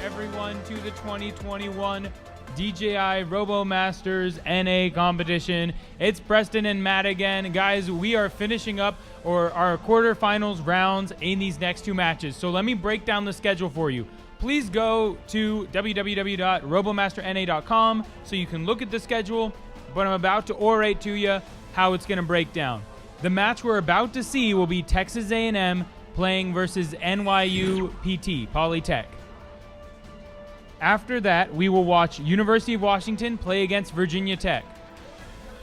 everyone to the 2021 DJI RoboMasters NA competition. It's Preston and Matt again. Guys, we are finishing up our quarterfinals rounds in these next two matches. So let me break down the schedule for you. Please go to www.robomasterna.com so you can look at the schedule, but I'm about to orate to you how it's going to break down. The match we're about to see will be Texas A&M playing versus NYU PT, Polytech. After that, we will watch University of Washington play against Virginia Tech.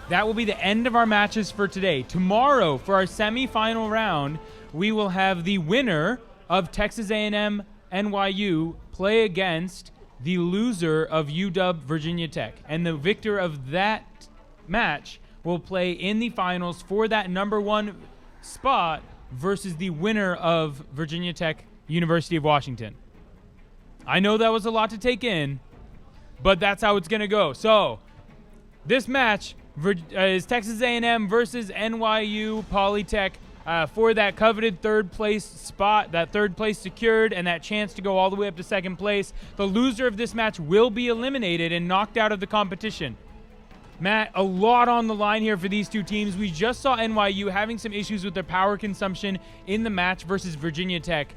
That will be the end of our matches for today. Tomorrow, for our semifinal round, we will have the winner of Texas A&M NYU play against the loser of UW Virginia Tech. And the victor of that match will play in the finals for that number one spot versus the winner of Virginia Tech, University of Washington. I know that was a lot to take in, but that's how it's going to go. So this match is Texas A&M versus NYU Polytech for that coveted third place spot, that third place secured, and that chance to go all the way up to second place. The loser of this match will be eliminated and knocked out of the competition. Matt, a lot on the line here for these two teams. We just saw NYU having some issues with their power consumption in the match versus Virginia Tech.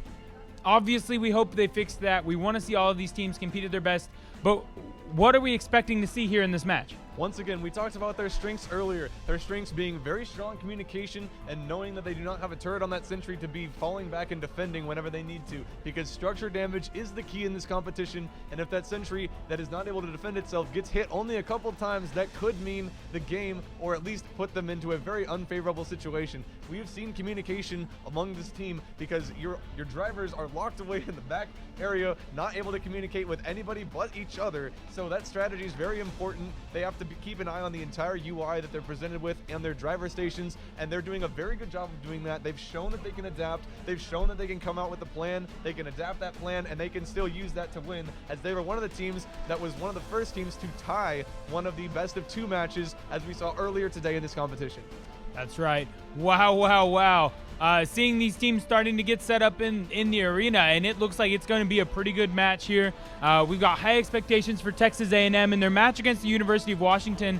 Obviously, we hope they fix that. We want to see all of these teams compete at their best. But what are we expecting to see here in this match? Once again, we talked about their strengths earlier. Their strengths being very strong communication and knowing that they do not have a turret on that sentry to be falling back and defending whenever they need to, because structure damage is the key in this competition, and if that sentry that is not able to defend itself gets hit only a couple times, that could mean the game, or at least put them into a very unfavorable situation. We have seen communication among this team because your drivers are locked away in the back area, not able to communicate with anybody but each other, so that strategy is very important. They have to keep an eye on the entire UI that they're presented with and their driver stations, and they're doing a very good job of doing that. They've shown that they can adapt. They've shown that they can come out with a plan. They can adapt that plan, and they can still use that to win, as they were one of the teams that was one of the first teams to tie one of the best of two matches, as we saw earlier today in this competition. That's right. Wow, wow, wow. Seeing these teams starting to get set up in the arena, and it looks like it's going to be a pretty good match here. We've got high expectations for Texas A&M in their match against the University of Washington.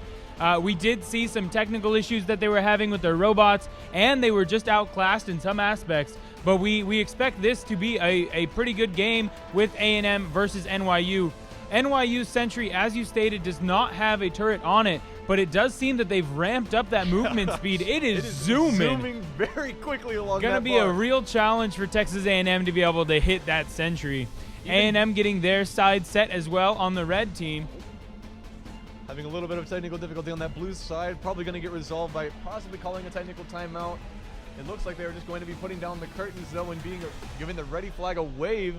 We did see some technical issues that they were having with their robots, and they were just outclassed in some aspects. But we expect this to be a pretty good game with A&M versus NYU. NYU's Sentry, as you stated, does not have a turret on it, but it does seem that they've ramped up that movement speed. It is zooming very quickly along that bar. Going to be a real challenge for Texas A&M to be able to hit that Sentry. A&M getting their side set as well on the red team. Having a little bit of technical difficulty on that blue side, probably going to get resolved by possibly calling a technical timeout. It looks like they're just going to be putting down the curtains though and giving the ready flag a wave,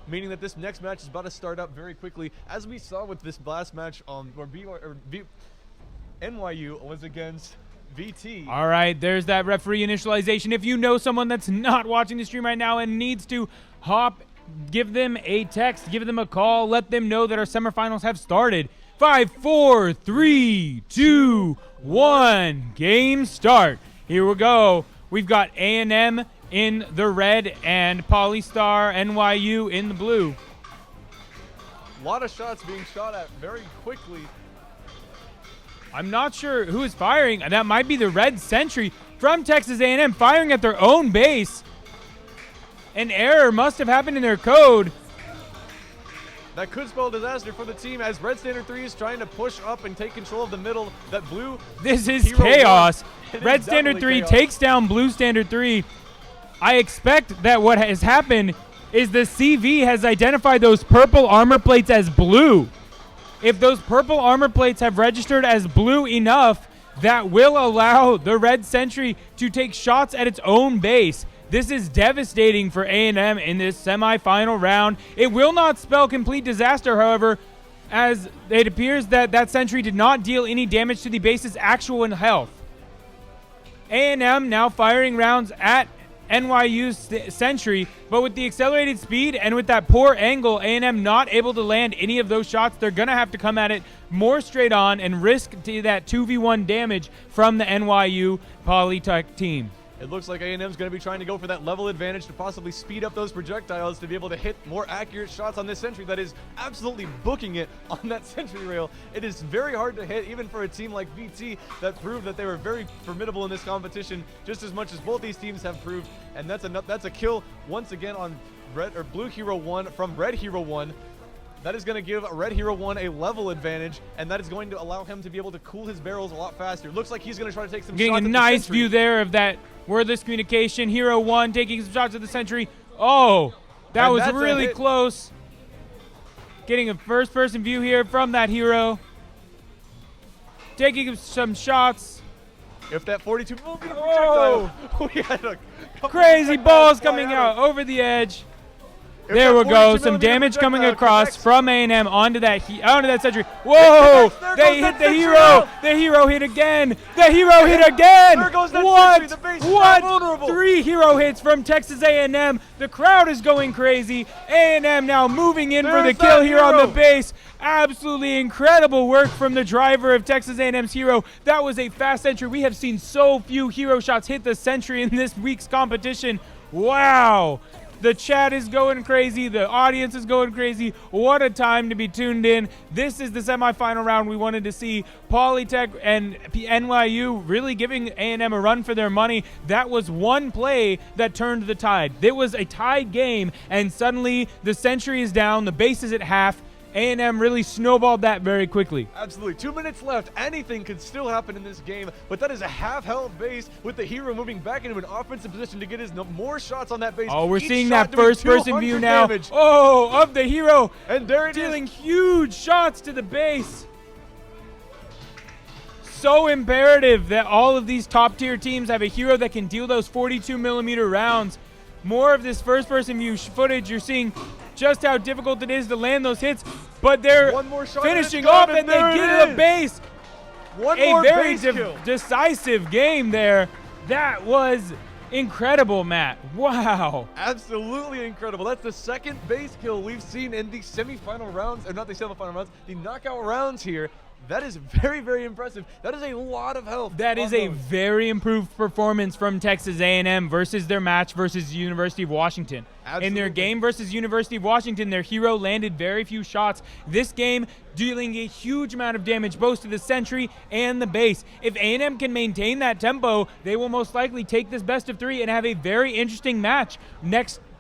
meaning that this next match is about to start up very quickly, as we saw with this last match where NYU was against VT. All right, there's that referee initialization. If you know someone that's not watching the stream right now and needs to hop, give them a text, give them a call, let them know that our semifinals have started. 5, 4, 3, 2, 1. Game start. Here we go. We've got A&M in the red and Polystar NYU in the blue. A lot of shots being shot at very quickly. I'm not sure who is firing. That might be the red sentry from Texas A&M firing at their own base. An error must have happened in their code. That could spell disaster for the team as Red Standard 3 is trying to push up and take control of the middle. That blue. This is chaos. Red Standard 3 takes down Blue Standard 3. I expect that what has happened is the CV has identified those purple armor plates as blue. If those purple armor plates have registered as blue enough, that will allow the red sentry to take shots at its own base. This is devastating for A&M in this semifinal round. It will not spell complete disaster, however, as it appears that that sentry did not deal any damage to the base's actual health. A&M now firing rounds at NYU's sentry, but with the accelerated speed and with that poor angle, A&M not able to land any of those shots. They're going to have to come at it more straight on and risk that 2v1 damage from the NYU Polytech team. It looks like A&M's going to be trying to go for that level advantage to possibly speed up those projectiles to be able to hit more accurate shots on this sentry that is absolutely booking it on that sentry rail. It is very hard to hit, even for a team like VT that proved that they were very formidable in this competition, just as much as both these teams have proved. And that's a kill once again on Blue Hero 1 from Red Hero 1. That is going to give Red Hero 1 a level advantage, and that is going to allow him to be able to cool his barrels a lot faster. Looks like he's going to try to take some shots at the Getting a nice sentry. view there of that wordless communication. Hero 1 taking some shots at the sentry. Oh, that was really close. Getting a first-person view here from that hero. Taking some shots. If that 42 moving projectile, we had a crazy balls coming out over the edge. There we go. Some damage coming across from A&M onto that sentry. Whoa! They hit the hero. The hero hit again. The hero hit again. There goes that sentry. The base is not vulnerable. 3 hero hits from Texas A&M. The crowd is going crazy. A&M now moving in for the kill here on the base. Absolutely incredible work from the driver of Texas A&M's hero. That was a fast sentry. We have seen so few hero shots hit the sentry in this week's competition. Wow. The chat is going crazy. The audience is going crazy. What a time to be tuned in. This is the semifinal round we wanted to see. Polytech and NYU really giving A&M a run for their money. That was one play that turned the tide. It was a tied game, and suddenly the sentry is down. The base is at half. A&M really snowballed that very quickly. Absolutely. 2 minutes left. Anything could still happen in this game, but that is a half-health base with the hero moving back into an offensive position to get his more shots on that base. Oh, we're Each seeing shot that first-person view now. Damage. Oh, of the hero. And there it dealing is. huge shots to the base. So imperative that all of these top-tier teams have a hero that can deal those 42mm rounds. More of this first-person view footage. You're seeing just how difficult it is to land those hits, but they're finishing off and they get to the base. A very decisive game there. That was incredible, Matt. Wow. Absolutely incredible. That's the second base kill we've seen in the semifinal rounds, or not the semifinal rounds, the knockout rounds here. That is very, very impressive. That is a lot of health. That is a very improved performance from Texas A&M versus their match versus University of Washington. Absolutely. In their game versus University of Washington, their hero landed very few shots. This game dealing a huge amount of damage both to the sentry and the base. If A&M can maintain that tempo, they will most likely take this best of 3 and have a very interesting match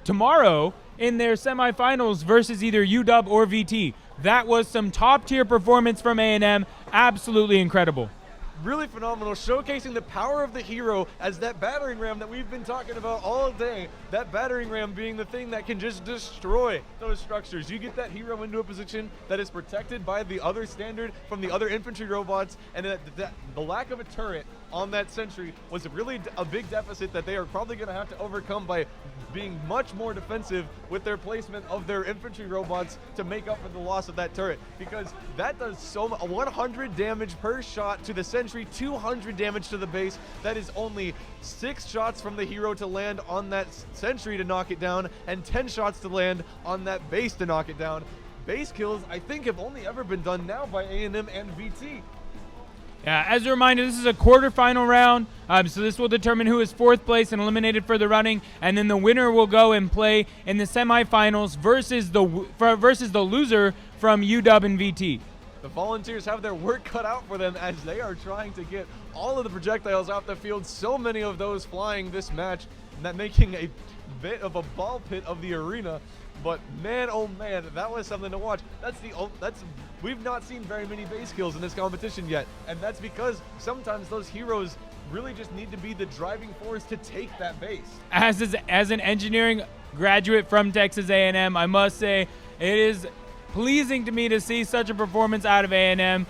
tomorrow in their semifinals versus either UW or VT. That was some top-tier performance from A&M. Absolutely incredible. Really phenomenal, showcasing the power of the hero as that battering ram that we've been talking about all day. That battering ram being the thing that can just destroy those structures. You get that hero into a position that is protected by the other standard from the other infantry robots, and the lack of a turret on that sentry was really a big deficit that they are probably going to have to overcome by being much more defensive with their placement of their infantry robots to make up for the loss of that turret, because that does so much. 100 damage per shot to the sentry, 200 damage to the base. That is only 6 shots from the hero to land on that sentry to knock it down, and 10 shots to land on that base to knock it down. Base kills, I think, have only ever been done now by A&M and VT. Yeah, as a reminder, this is a quarterfinal round, so this will determine who is 4th place and eliminated for the running, and then the winner will go and play in the semifinals versus the loser from UW and VT. The Volunteers have their work cut out for them as they are trying to get all of the projectiles off the field, so many of those flying this match, and that making a bit of a ball pit of the arena. But man, oh man, that was something to watch. We've not seen very many base kills in this competition yet, and that's because sometimes those heroes really just need to be the driving force to take that base. As an engineering graduate from Texas A&M, I must say it is pleasing to me to see such a performance out of A&M.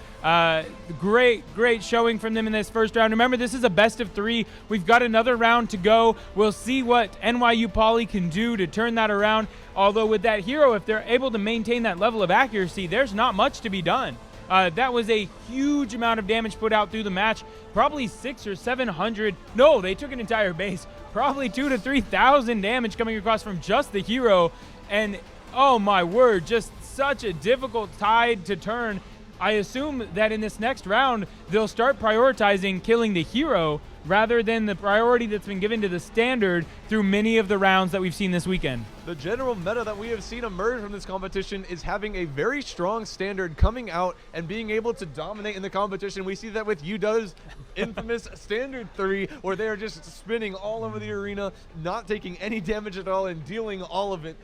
Great showing from them in this first round. Remember, this is a best of 3. We've got another round to go. We'll see what NYU Poly can do to turn that around. Although with that hero, if they're able to maintain that level of accuracy, there's not much to be done. That was a huge amount of damage put out through the match. Probably 600 or 700. No, they took an entire base. Probably 2,000 to 3,000 damage coming across from just the hero. And oh my word, just such a difficult tide to turn. I assume that in this next round, they'll start prioritizing killing the hero rather than the priority that's been given to the standard through many of the rounds that we've seen this weekend. The general meta that we have seen emerge from this competition is having a very strong standard coming out and being able to dominate in the competition. We see that with UW's infamous standard 3, where they are just spinning all over the arena, not taking any damage at all and dealing all of it.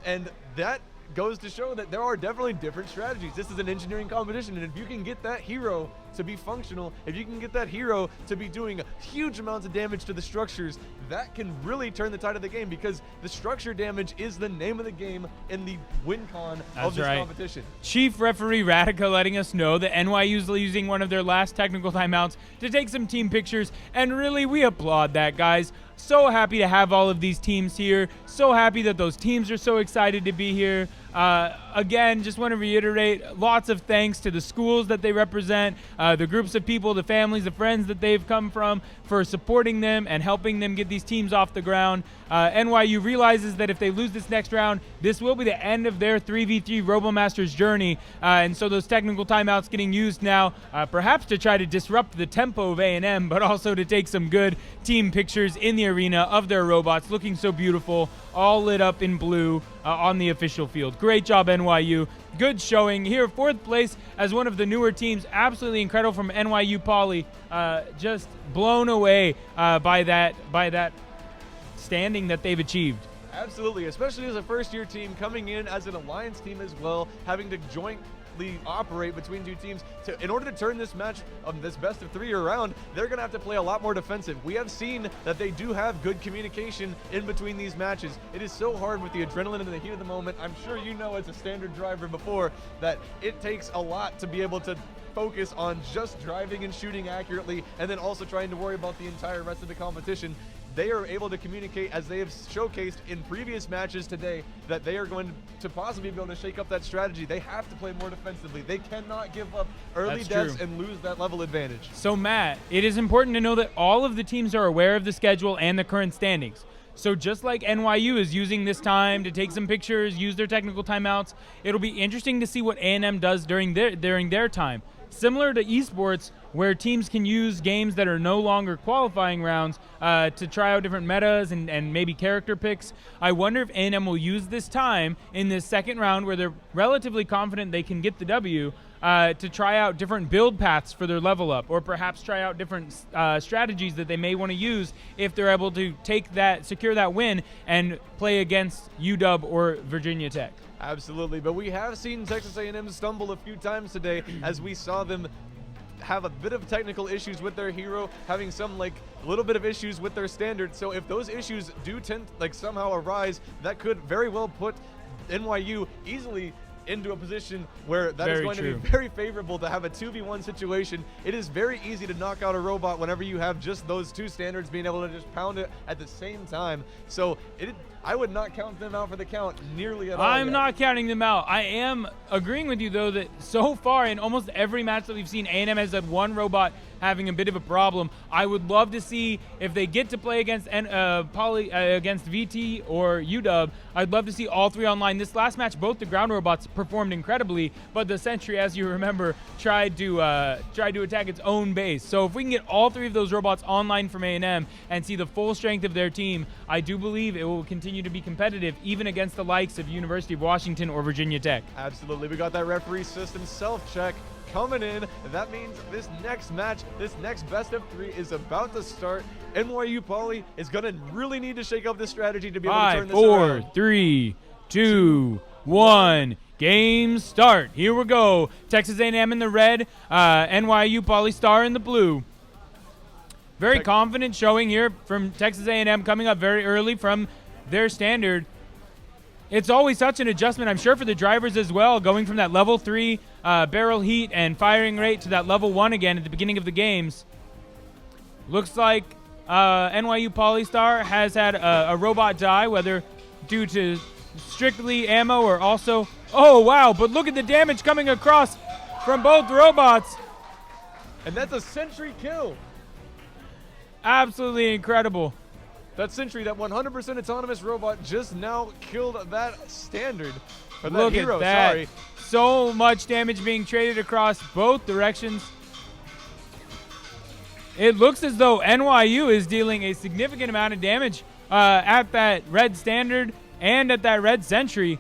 And that goes to show that there are definitely different strategies. This is an engineering competition, and if you can get that hero to be functional, if you can get that hero to be doing huge amounts of damage to the structures, that can really turn the tide of the game, because the structure damage is the name of the game in the win con of this competition. Chief Referee Radica letting us know that NYU's using one of their last technical timeouts to take some team pictures, and really, we applaud that, guys. So happy to have all of these teams here. So happy that those teams are so excited to be here. Again, just want to reiterate, lots of thanks to the schools that they represent, the groups of people, the families, the friends that they've come from for supporting them and helping them get these teams off the ground. NYU realizes that if they lose this next round, this will be the end of their 3v3 RoboMaster's journey. And so those technical timeouts getting used now, perhaps to try to disrupt the tempo of A&M, but also to take some good team pictures in the arena of their robots, looking so beautiful, all lit up in blue on the official field. Great job, NYU. Good showing here. 4th place as one of the newer teams. Absolutely incredible from NYU Poly. Just blown away by that standing that they've achieved. Absolutely, especially as a first-year team coming in as an alliance team as well, having to jointly operate between two teams. In order to turn this match of this best of 3 around, they're going to have to play a lot more defensive. We have seen that they do have good communication in between these matches. It is so hard with the adrenaline and the heat of the moment. I'm sure you know, as a standard driver before, that it takes a lot to be able to focus on just driving and shooting accurately, and then also trying to worry about the entire rest of the competition. They are able to communicate, as they have showcased in previous matches today, that they are going to possibly be able to shake up that strategy. They have to play more defensively. They cannot give up early deaths and lose that level advantage. So Matt, it is important to know that all of the teams are aware of the schedule and the current standings. So just like NYU is using this time to take some pictures, use their technical timeouts, it'll be interesting to see what A&M does during their time. Similar to esports, where teams can use games that are no longer qualifying rounds to try out different metas and maybe character picks. I wonder if A&M will use this time in this second round, where they're relatively confident they can get the W, to try out different build paths for their level up, or perhaps try out different strategies that they may want to use if they're able to secure that win and play against UW or Virginia Tech. Absolutely, but we have seen Texas A&M stumble a few times today, as we saw them have a bit of technical issues with their hero, having some a little bit of issues with their standard. So if those issues do somehow arise, that could very well put NYU easily into a position where that is going to be very favorable to have a 2v1 situation. It is very easy to knock out a robot whenever you have just those two standards being able to just pound it at the same time. So I would not count them out for the count nearly at all. I'm not counting them out. I am agreeing with you, though, that so far in almost every match that we've seen, A&M has had one robot having a bit of a problem. I would love to see if they get to play against against VT or UW. I'd love to see all three online. This last match, both the ground robots performed incredibly, but the Sentry, as you remember, tried to attack its own base. So if we can get all three of those robots online from A&M and see the full strength of their team, I do believe it will continue to be competitive, even against the likes of University of Washington or Virginia Tech. Absolutely. We got that referee system self-check coming in. That means this next match, this next best of 3 is about to start. NYU Poly is going to really need to shake up this strategy to be able to turn this around. 5, 4, 3, 2, 1. Game start. Here we go. Texas A&M in the red, NYU Poly Star in the blue. Very confident showing here from Texas A&M, coming up very early from their standard. It's always such an adjustment, I'm sure, for the drivers as well, going from that level 3 barrel heat and firing rate to that level 1 again at the beginning of the games. Looks like NYU Polystar has had a robot die, whether due to strictly ammo or also... Oh, wow, but look at the damage coming across from both robots. And that's a Sentry kill. Absolutely incredible. That Sentry, that 100% autonomous robot, just now killed that standard. Or that Look hero, at that. sorry. So much damage being traded across both directions. It looks as though NYU is dealing a significant amount of damage at that red standard and at that red sentry.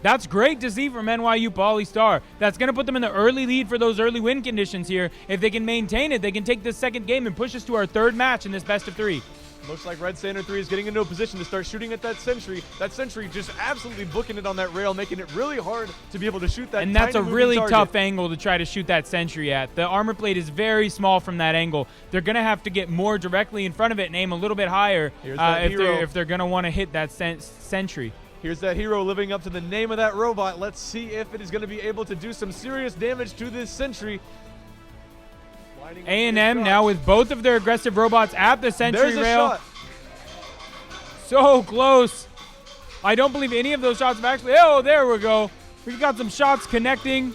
That's great to see from NYU Polystar. That's going to put them in the early lead for those early win conditions here. If they can maintain it, they can take this second game and push us to our third match in this best of 3. Looks like Red Standard 3 is getting into a position to start shooting at that sentry. That sentry just absolutely booking it on that rail, making it really hard to be able to shoot that. And that's a really target. tough angle to try to shoot that sentry at. The armor plate is very small from that angle. They're going to have to get more directly in front of it and aim a little bit higher if they're going to want to hit that sentry. Here's that hero living up to the name of that robot. Let's see if it is going to be able to do some serious damage to this sentry. A&M now with both of their aggressive robots at the sentry rail. Shot. So close. I don't believe any of those shots have actually. Oh, there we go. We've got some shots connecting.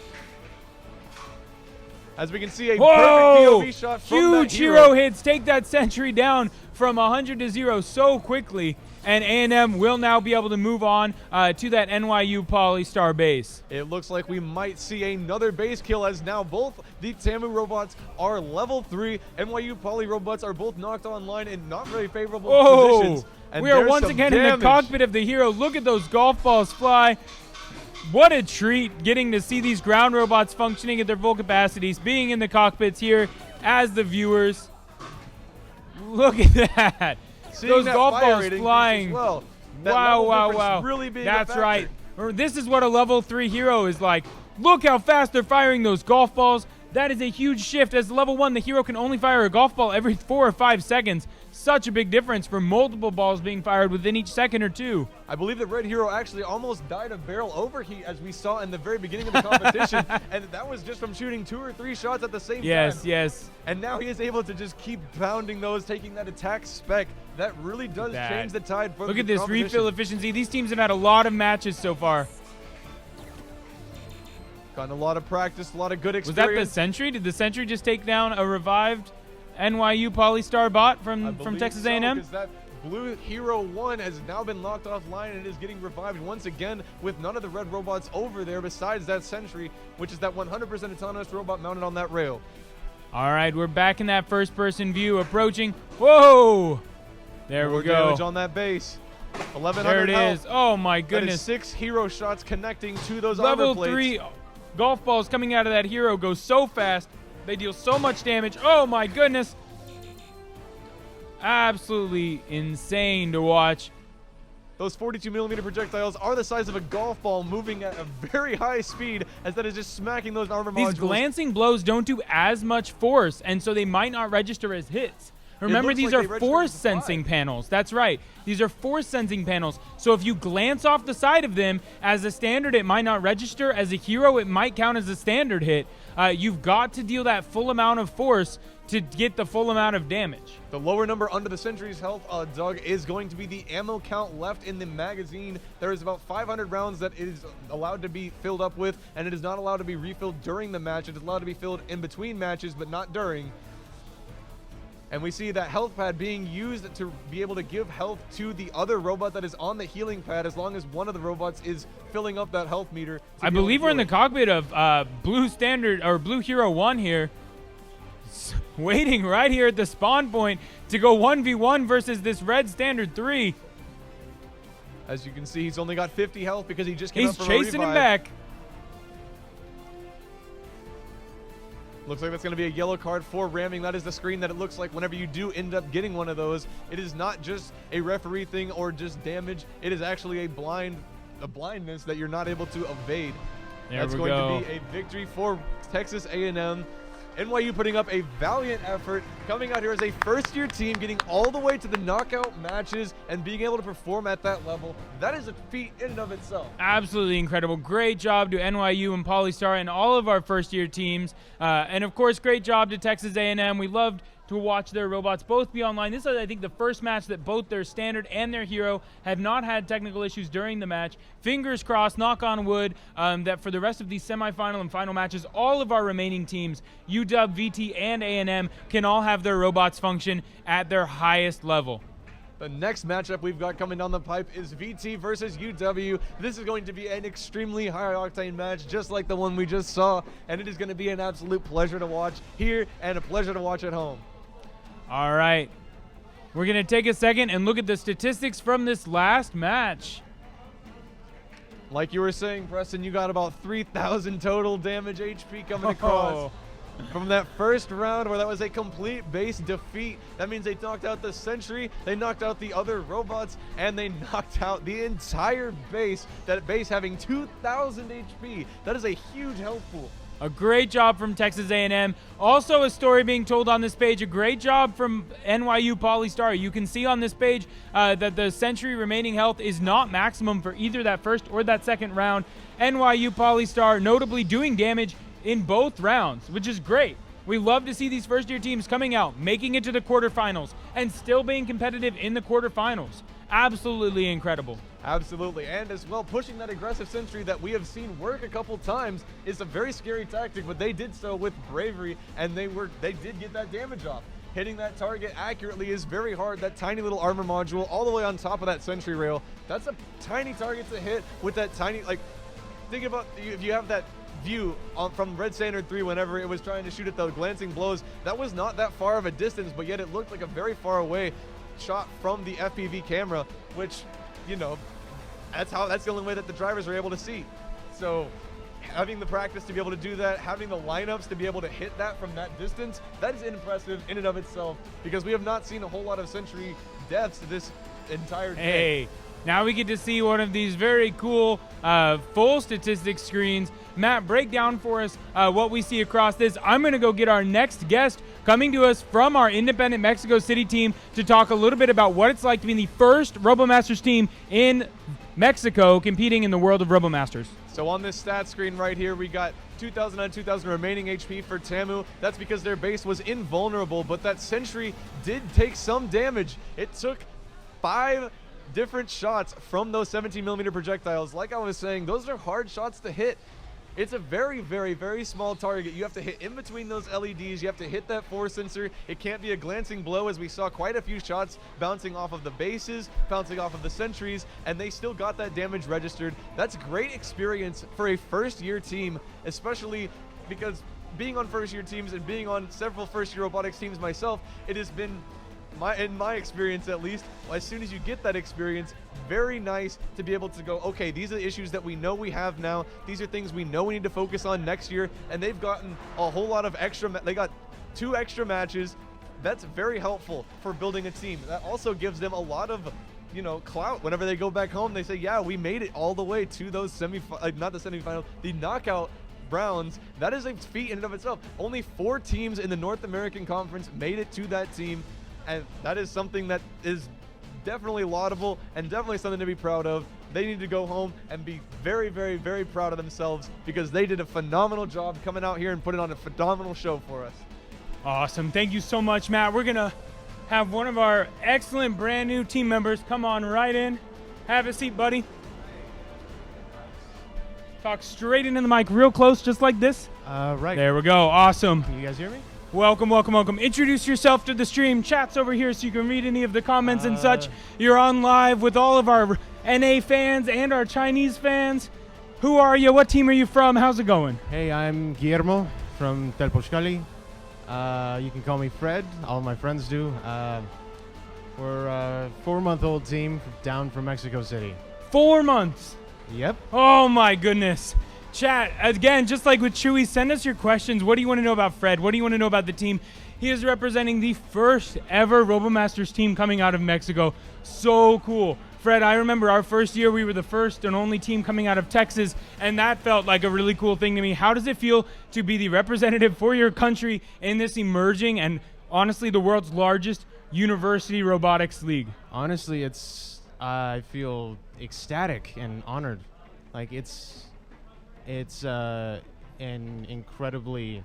As we can see, a perfect Whoa! POV shot from Huge that hero hits. Take that sentry down from 100 to 0 so quickly. And A&M will now be able to move on to that NYU Polystar base. It looks like we might see another base kill, as now both the TAMU robots are level 3. NYU Poly robots are both knocked online in not very favorable positions. And we are once again in the cockpit of the hero. Look at those golf balls fly. What a treat getting to see these ground robots functioning at their full capacities, being in the cockpits here as the viewers. Look at that. Seeing those that golf fire balls rate flying. Well. Wow. Really being That's right. This is what a level 3 hero is like. Look how fast they're firing those golf balls. That is a huge shift. As level 1, the hero can only fire a golf ball every 4 or 5 seconds. Such a big difference for multiple balls being fired within each second or 2. I believe that Red Hero actually almost died of barrel overheat, as we saw in the very beginning of the competition. And that was just from shooting 2 or 3 shots at the same time. Yes. And now he is able to just keep pounding those, taking that attack spec. That really does change the tide for the Look at this refill efficiency. These teams have had a lot of matches so far. Gotten a lot of practice, a lot of good experience. Was that the sentry? Did the sentry just take down a revived NYU Polystar bot from Texas A&M? Because that blue Hero 1 has now been knocked offline and is getting revived once again with none of the red robots over there besides that sentry, which is that 100% autonomous robot mounted on that rail. All right, we're back in that first-person view, approaching. Whoa! There we go. Damage on that base. 1100 There it health. is. Oh my goodness. That is 6 hero shots connecting to those armor plates. Level 3 golf balls coming out of that hero go so fast. They deal so much damage. Oh my goodness. Absolutely insane to watch. Those 42mm projectiles are the size of a golf ball, moving at a very high speed, as that is just smacking those armor modules. These glancing blows don't do as much force, and so they might not register as hits. Remember, these are force sensing panels. That's right. These are force sensing panels. So if you glance off the side of them, as a standard, it might not register. As a hero, it might count as a standard hit. You've got to deal that full amount of force to get the full amount of damage. The lower number under the sentry's health, Doug, is going to be the ammo count left in the magazine. There is about 500 rounds that it is allowed to be filled up with, and it is not allowed to be refilled during the match. It is allowed to be filled in between matches, but not during. And we see that health pad being used to be able to give health to the other robot that is on the healing pad, as long as one of the robots is filling up that health meter. I believe we're in the cockpit of Blue Standard or Blue Hero 1 here, waiting right here at the spawn point to go 1v1 versus this Red Standard 3. As you can see, he's only got 50 health because he just came up from a chasing him back. Looks like that's going to be a yellow card for ramming. That is the screen that it looks like whenever you do end up getting one of those. It is not just a referee thing or just damage. It is actually a blindness that you're not able to evade. That's going to be a victory for Texas A&M. NYU putting up a valiant effort, coming out here as a first-year team, getting all the way to the knockout matches and being able to perform at that level. That is a feat in and of itself. Absolutely incredible. Great job to NYU and Polystar and all of our first-year teams. And, of course, great job to Texas A&M. We loved to watch their robots both be online. This is, I think, the first match that both their standard and their hero have not had technical issues during the match. Fingers crossed, knock on wood, that for the rest of these semifinal and final matches, all of our remaining teams, UW, VT, and A&M, can all have their robots function at their highest level. The next matchup we've got coming down the pipe is VT versus UW. This is going to be an extremely high-octane match, just like the one we just saw, and it is going to be an absolute pleasure to watch here and a pleasure to watch at home. All right. We're going to take a second and look at the statistics from this last match. Like you were saying, Preston, you got about 3,000 total damage HP coming across. From that first round where that was a complete base defeat. That means they knocked out the Sentry, they knocked out the other robots, and they knocked out the entire base, that base having 2,000 HP. That is a huge health pool. A great job from Texas A&M. Also a story being told on this page. A great job from NYU Polystar. You can see on this page that the Sentry remaining health is not maximum for either that first or that second round. NYU Polystar notably doing damage in both rounds, which is great. We love to see these first-year teams coming out, making it to the quarterfinals, and still being competitive in the quarterfinals. Absolutely incredible. Absolutely, and as well, pushing that aggressive Sentry that we have seen work a couple times is a very scary tactic, but they did so with bravery, and they did get that damage off. Hitting that target accurately is very hard. That tiny little armor module all the way on top of that Sentry rail, that's a tiny target to hit with that tiny, like, think about if you have that view from Red Standard 3 whenever it was trying to shoot at the glancing blows. That was not that far of a distance, but yet it looked like a very far away shot from the FPV camera, which, you know, that's the only way that the drivers are able to see. So having the practice to be able to do that, having the lineups to be able to hit that from that distance, that is impressive in and of itself, because we have not seen a whole lot of Sentry deaths this entire day. Hey, now we get to see one of these very cool full statistics screens. Matt, break down for us what we see across this. I'm going to go get our next guest coming to us from our independent Mexico City team to talk a little bit about what it's like to be the first RoboMasters team in Mexico competing in the world of RoboMasters. So on this stat screen right here, we got 2,000 on 2,000 remaining HP for TAMU. That's because their base was invulnerable, but that Sentry did take some damage. It took 5 different shots from those 17mm projectiles. Like I was saying, those are hard shots to hit. It's a very, very, very small target. You have to hit in between those LEDs. You have to hit that force sensor. It can't be a glancing blow, as we saw quite a few shots bouncing off of the bases, bouncing off of the Sentries, and they still got that damage registered. That's great experience for a first-year team, especially because being on first-year teams and being on several first-year robotics teams myself, it has been, in my experience at least, as soon as you get that experience, very nice to be able to go, okay, these are the issues that we know we have now. These are things we know we need to focus on next year. And they've gotten a whole lot of extra, they got 2 extra matches. That's very helpful for building a team. That also gives them a lot of, you know, clout. Whenever they go back home, they say, yeah, we made it all the way to those not the semifinals, the knockout rounds. That is a feat in and of itself. Only 4 teams in the North American Conference made it to that team. And that is something that is definitely laudable and definitely something to be proud of. They need to go home and be very, very, very proud of themselves, because they did a phenomenal job coming out here and putting on a phenomenal show for us. Awesome. Thank you so much, Matt. We're going to have one of our excellent brand new team members come on right in. Have a seat, buddy. Talk straight into the mic real close, just like this. Right. There we go. Awesome. Can you guys hear me? Welcome, welcome, welcome. Introduce yourself to the stream. Chat's over here so you can read any of the comments and such. You're on live with all of our NA fans and our Chinese fans. Who are you? What team are you from? How's it going? Hey, I'm Guillermo from Telpochcali. You can call me Fred. All my friends do. We're a 4-month-old team down from Mexico City. 4 months. Yep. Oh my goodness. Chat, again, just like with Chewy, send us your questions. What do you want to know about Fred? What do you want to know about the team? He is representing the first ever RoboMasters team coming out of Mexico. So cool. Fred, I remember our first year, we were the first and only team coming out of Texas, and that felt like a really cool thing to me. How does it feel to be the representative for your country in this emerging and honestly the world's largest university robotics league? Honestly, I feel ecstatic and honored. Like, it's an incredibly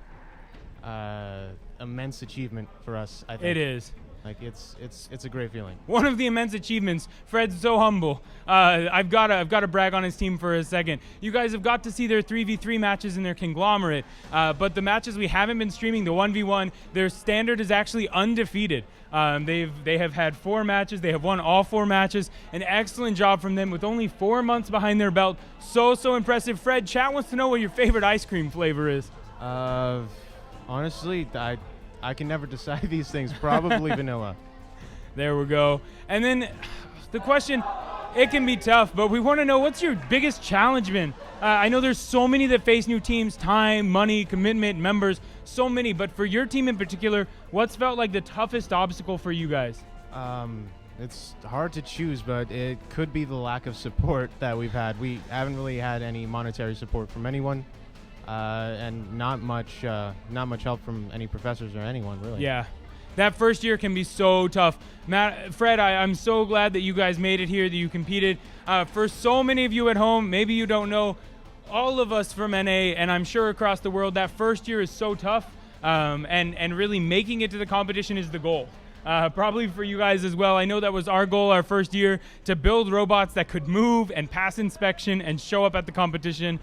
immense achievement for us, I think. It is. Like it's a great feeling. One of the immense achievements. Fred's so humble. I've got to brag on his team for a second. You guys have got to see their 3v3 matches in their conglomerate, but the matches we haven't been streaming, the 1v1, their standard is actually undefeated. They have had 4 matches. They have won all 4 matches. An excellent job from them with only 4 months behind their belt. So impressive. Fred, chat wants to know what your favorite ice cream flavor is. Honestly, I can never decide these things. Probably vanilla. There we go. And then the question, it can be tough, but we want to know, what's your biggest challenge been? I know there's so many that face new teams, time, money, commitment, members, so many, but for your team in particular, what's felt like the toughest obstacle for you guys? It's hard to choose, but it could be the lack of support that we've had. We haven't really had any monetary support from anyone. And not much help from any professors or anyone, really. Yeah, that first year can be so tough. Fred, I'm so glad that you guys made it here, that you competed. For so many of you at home, maybe you don't know, all of us from NA, and I'm sure across the world, that first year is so tough, and really making it to the competition is the goal. Probably for you guys as well. I know that was our goal our first year, to build robots that could move and pass inspection and show up at the competition.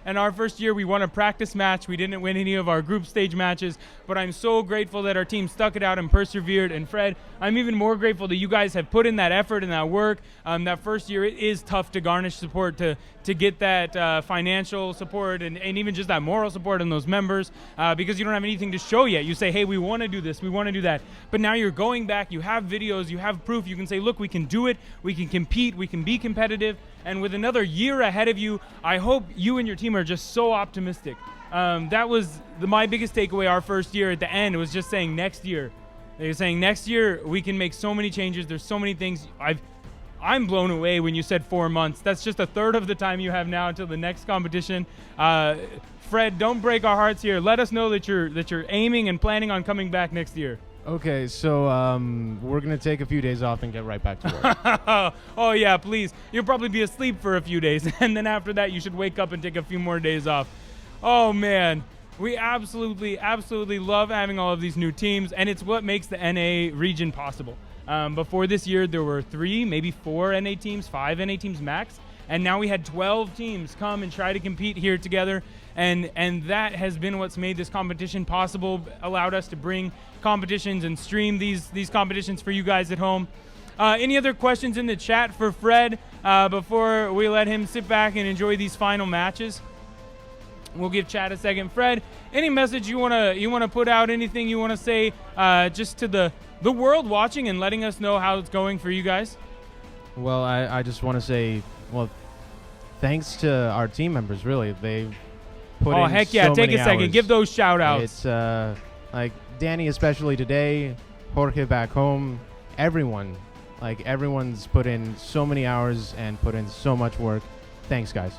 And our first year, we won a practice match. We didn't win any of our group stage matches, but I'm so grateful that our team stuck it out and persevered. And Fred, I'm even more grateful that you guys have put in that effort and that work. That first year, it is tough to garnish support, to get that financial support and even just that moral support in those members, because you don't have anything to show yet. You say, hey, we want to do this, we want to do that. But now you're going back, you have videos, you have proof, you can say, look, we can do it, we can compete, we can be competitive. And with another year ahead of you, I hope you and your team are just so optimistic. That was my biggest takeaway our first year at the end. It was just saying next year. They were saying next year we can make so many changes. There's so many things. I'm blown away when you said 4 months. That's just a third of the time you have now until the next competition. Fred, don't break our hearts here. Let us know that you're aiming and planning on coming back next year. Okay, so we're gonna take a few days off and get right back to work. Oh yeah, please. You'll probably be asleep for a few days, and then after that you should wake up and take a few more days off. Oh man, we absolutely love having all of these new teams, and it's what makes the NA region possible. Before this year, there were 3, maybe 4 NA teams, 5 NA teams max, and now we had 12 teams come and try to compete here together, and that has been what's made this competition possible, allowed us to bring competitions and stream these competitions for you guys at home. Any other questions in the chat for Fred before we let him sit back and enjoy these final matches? We'll give chat a second. Fred, any message you wanna put out? Anything you wanna say just to the world watching and letting us know how it's going for you guys? Well, I just want to say, well, thanks to our team members. Really, they've put in Oh heck yeah! so Take many a second. hours. Give those shout outs. It's like Danny, especially today, Jorge back home, everyone's put in so many hours and put in so much work. Thanks, guys.